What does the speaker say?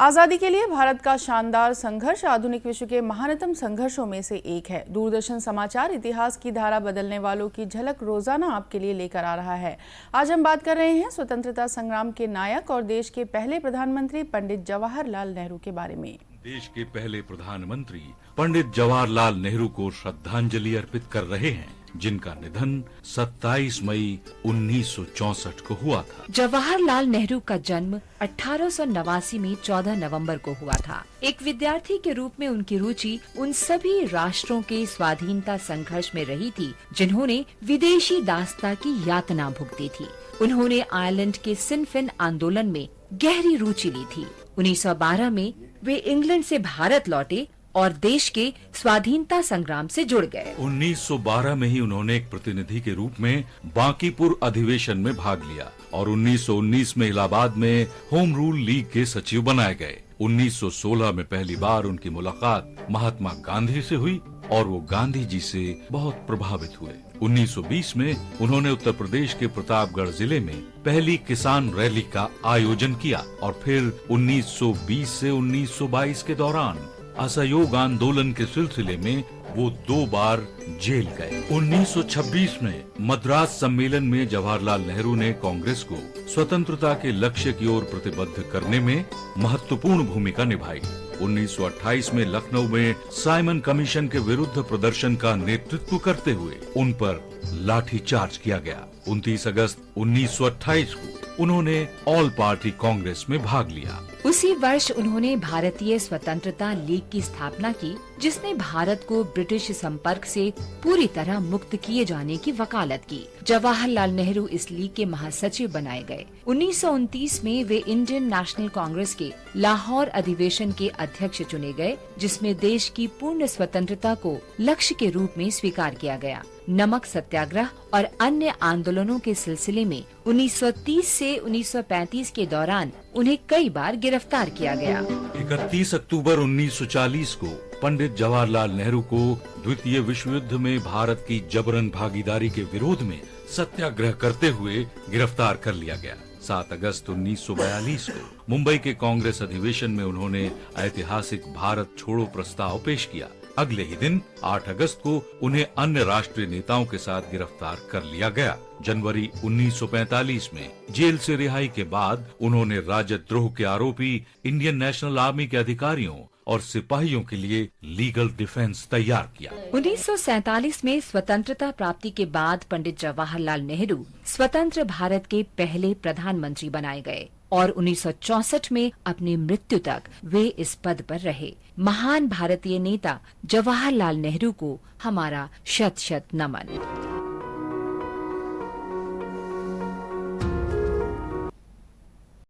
आजादी के लिए भारत का शानदार संघर्ष आधुनिक विश्व के महानतम संघर्षों में से एक है। दूरदर्शन समाचार इतिहास की धारा बदलने वालों की झलक रोजाना आपके लिए लेकर आ रहा है। आज हम बात कर रहे हैं स्वतंत्रता संग्राम के नायक और देश के पहले प्रधानमंत्री पंडित जवाहरलाल नेहरू के बारे में। देश के पहले प्रधानमंत्री पंडित जवाहरलाल नेहरू को श्रद्धांजलि अर्पित कर रहे हैं, जिनका निधन 27 मई 1964 को हुआ था। जवाहरलाल नेहरू का जन्म 1889 में 14 नवंबर को हुआ था। एक विद्यार्थी के रूप में उनकी रुचि उन सभी राष्ट्रों के स्वाधीनता संघर्ष में रही थी जिन्होंने विदेशी दासता की यातना भुगती थी। उन्होंने आयरलैंड के सिन फेन आंदोलन में गहरी रुचि ली थी। 1912 में वे इंग्लैंड से भारत लौटे और देश के स्वाधीनता संग्राम से जुड़ गए। 1912 में ही उन्होंने एक प्रतिनिधि के रूप में बांकीपुर अधिवेशन में भाग लिया और 1919 में इलाहाबाद में होम रूल लीग के सचिव बनाए गए। 1916 में पहली बार उनकी मुलाकात महात्मा गांधी से हुई और वो गांधी जी से बहुत प्रभावित हुए। 1920 में उन्होंने उत्तर प्रदेश के प्रतापगढ़ जिले में पहली किसान रैली का आयोजन किया और फिर 1920 से 1922 के दौरान असहयोग आंदोलन के सिलसिले में वो 2 बार जेल गए। 1926 में मद्रास सम्मेलन में जवाहरलाल नेहरू ने कांग्रेस को स्वतंत्रता के लक्ष्य की ओर प्रतिबद्ध करने में महत्वपूर्ण भूमिका निभाई। 1928 में लखनऊ में साइमन कमीशन के विरुद्ध प्रदर्शन का नेतृत्व करते हुए उन पर लाठीचार्ज किया गया। 29 अगस्त 1928 को उन्होंने ऑल पार्टी कांग्रेस में भाग लिया। उसी वर्ष उन्होंने भारतीय स्वतंत्रता लीग की स्थापना की, जिसने भारत को ब्रिटिश संपर्क से पूरी तरह मुक्त किए जाने की वकालत की। जवाहरलाल नेहरू इस लीग के महासचिव बनाए गए। 1929 में वे इंडियन नेशनल कांग्रेस के लाहौर अधिवेशन के अध्यक्ष चुने गए, जिसमें देश की पूर्ण स्वतंत्रता को लक्ष्य के रूप में स्वीकार किया गया। नमक सत्याग्रह और अन्य आंदोलनों के सिलसिले में 1930 से 1935 के दौरान उन्हें कई बार गिरफ्तार किया गया। 31 अक्टूबर 1940 को पंडित जवाहरलाल नेहरू को द्वितीय विश्व युद्ध में भारत की जबरन भागीदारी के विरोध में सत्याग्रह करते हुए गिरफ्तार कर लिया गया। 7 अगस्त 1942 को मुंबई के कांग्रेस अधिवेशन में उन्होंने ऐतिहासिक भारत छोड़ो प्रस्ताव पेश किया। अगले ही दिन 8 अगस्त को उन्हें अन्य राष्ट्रीय नेताओं के साथ गिरफ्तार कर लिया गया। जनवरी 1945 में जेल से रिहाई के बाद उन्होंने राजद्रोह के आरोपी इंडियन नेशनल आर्मी के अधिकारियों और सिपाहियों के लिए लीगल डिफेंस तैयार किया। 1947 में स्वतंत्रता प्राप्ति के बाद पंडित जवाहरलाल नेहरू स्वतंत्र भारत के पहले प्रधानमंत्री बनाए गए और 1964 में अपनी मृत्यु तक वे इस पद पर रहे। महान भारतीय नेता जवाहरलाल नेहरू को हमारा शत शत नमन।